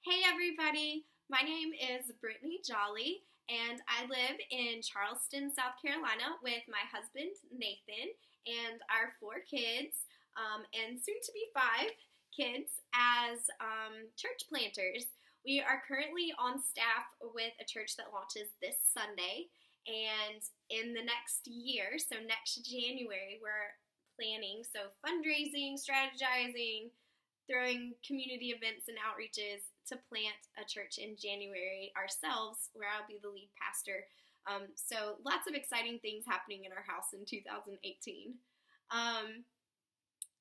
Hey everybody, my name is Brittany Jolly, and I live in Charleston, South Carolina with my husband Nathan and our four kids, and soon to be five kids as church planters. We are currently on staff with a church that launches this Sunday, and in the next year, so next January, we're planning, so fundraising, strategizing, throwing community events and outreaches to plant a church in January ourselves, where I'll be the lead pastor. So lots of exciting things happening in our house in 2018. Um,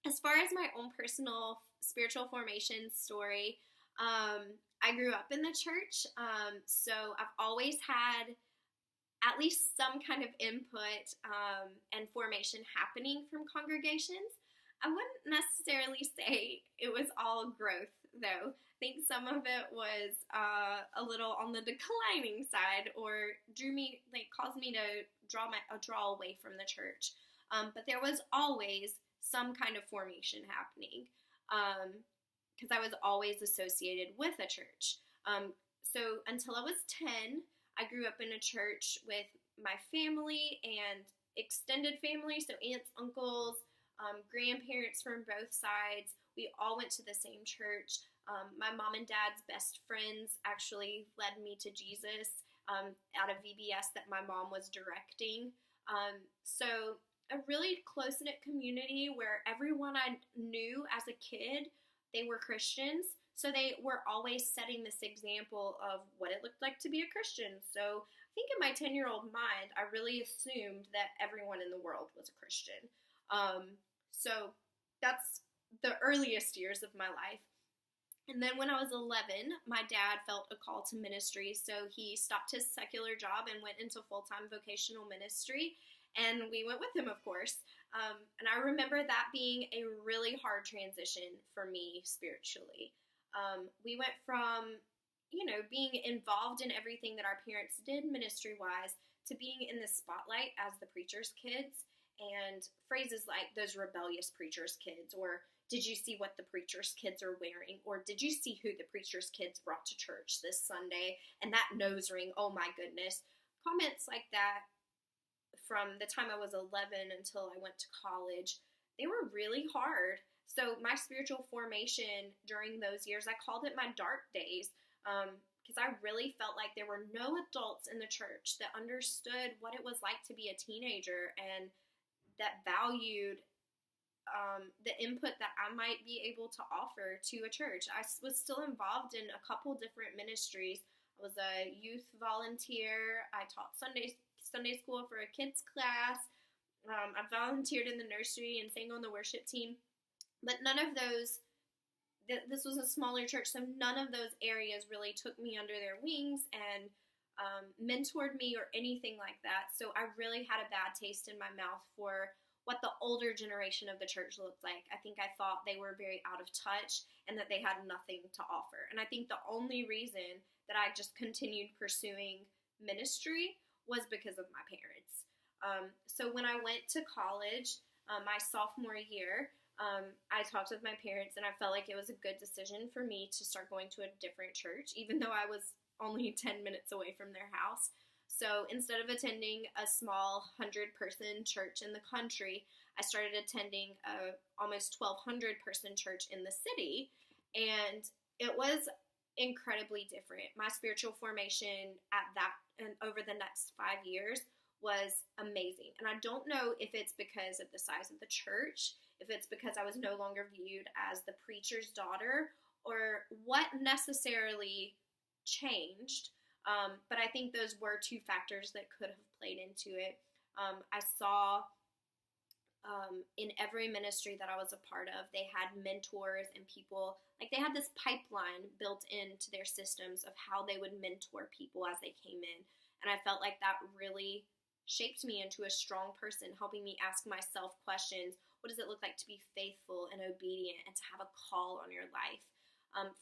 as far as my own personal spiritual formation story, I grew up in the church, so I've always had at least some kind of input and formation happening from congregations. I wouldn't necessarily say it was all growth, though. I think some of it was a little on the declining side, or caused me to draw away from the church. But there was always some kind of formation happening, because I was always associated with a church. So until I was 10, I grew up in a church with my family and extended family, so aunts, uncles, grandparents from both sides. We all went to the same church. My mom and dad's best friends actually led me to Jesus at a VBS that my mom was directing. So a really close-knit community where everyone I knew as a kid, they were Christians. So they were always setting this example of what it looked like to be a Christian. So I think in my 10-year-old mind, I really assumed that everyone in the world was a Christian. So that's the earliest years of my life. And then when I was 11, my dad felt a call to ministry, so he stopped his secular job and went into full-time vocational ministry, and we went with him, of course. And I remember that being a really hard transition for me spiritually. We went from, being involved in everything that our parents did ministry-wise to being in the spotlight as the preacher's kids, and phrases like those rebellious preacher's kids, or did you see what the preacher's kids are wearing, or did you see who the preacher's kids brought to church this Sunday, and that nose ring, oh my goodness. Comments like that from the time I was 11 until I went to college, they were really hard. So my spiritual formation during those years, I called it my dark days, because I really felt like there were no adults in the church that understood what it was like to be a teenager and that valued the input that I might be able to offer to a church. I was still involved in a couple different ministries. I was a youth volunteer. I taught Sunday school for a kids class. I volunteered in the nursery and sang on the worship team. But none of those, this was a smaller church, so none of those areas really took me under their wings and mentored me or anything like that. So I really had a bad taste in my mouth for what the older generation of the church looked like. I think I thought they were very out of touch and that they had nothing to offer. And I think the only reason that I just continued pursuing ministry was because of my parents. So when I went to college, my sophomore year, I talked with my parents, and I felt like it was a good decision for me to start going to a different church, even though I was only 10 minutes away from their house. So instead of attending a small 100-person church in the country, I started attending a almost 1,200-person church in the city, and it was incredibly different. My spiritual formation at that and over the next 5 years was amazing. And I don't know if it's because of the size of the church, if it's because I was no longer viewed as the preacher's daughter, or what necessarily changed. But I think those were two factors that could have played into it. I saw in every ministry that I was a part of, they had mentors and people, like they had this pipeline built into their systems of how they would mentor people as they came in. And I felt like that really shaped me into a strong person, helping me ask myself questions. What does it look like to be faithful and obedient and to have a call on your life?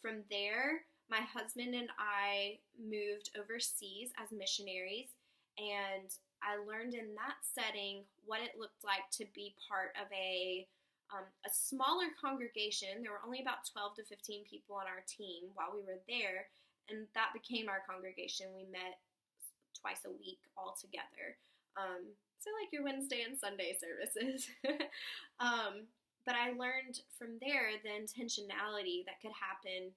From there, my husband and I moved overseas as missionaries, and I learned in that setting what it looked like to be part of a A smaller congregation. There were only about 12 to 15 people on our team while we were there, and that became our congregation. We met twice a week all together. So like your Wednesday and Sunday services. But I learned from there the intentionality that could happen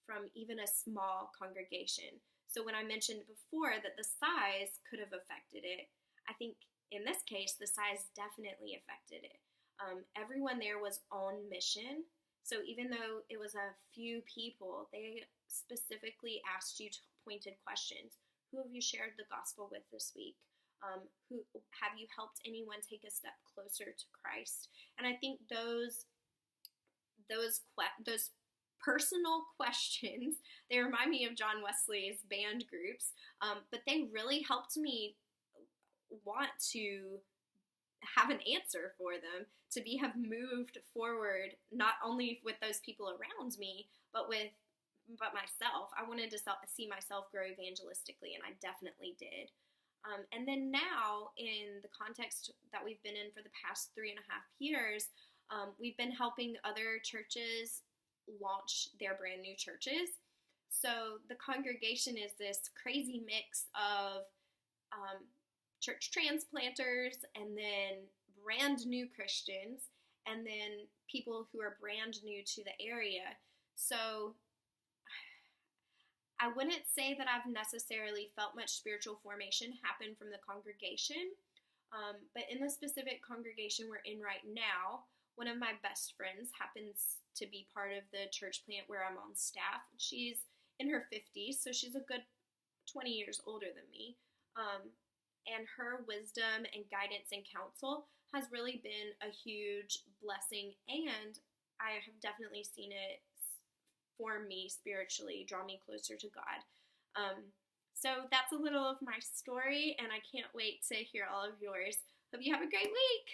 from even a small congregation. So when I mentioned before that the size could have affected it, I think in this case, the size definitely affected it. Everyone there was on mission. So even though it was a few people, they specifically asked you pointed questions. Who have you shared the gospel with this week? Who have you helped anyone take a step closer to Christ? And I think those personal questions, they remind me of John Wesley's band groups, but they really helped me want to have an answer for them, to have moved forward, not only with those people around me, but myself. I wanted to see myself grow evangelistically, and I definitely did. And then now, in the context that we've been in for the past 3.5 years, we've been helping other churches launch their brand new churches. So the congregation is this crazy mix of church transplanters, and then brand new Christians, and then people who are brand new to the area. So I wouldn't say that I've necessarily felt much spiritual formation happen from the congregation, but in the specific congregation we're in right now, one of my best friends happens to be part of the church plant where I'm on staff. She's in her 50s, so she's a good 20 years older than me. And her wisdom and guidance and counsel has really been a huge blessing, and I have definitely seen it form me spiritually, draw me closer to God. So that's a little of my story, and I can't wait to hear all of yours. Hope you have a great week!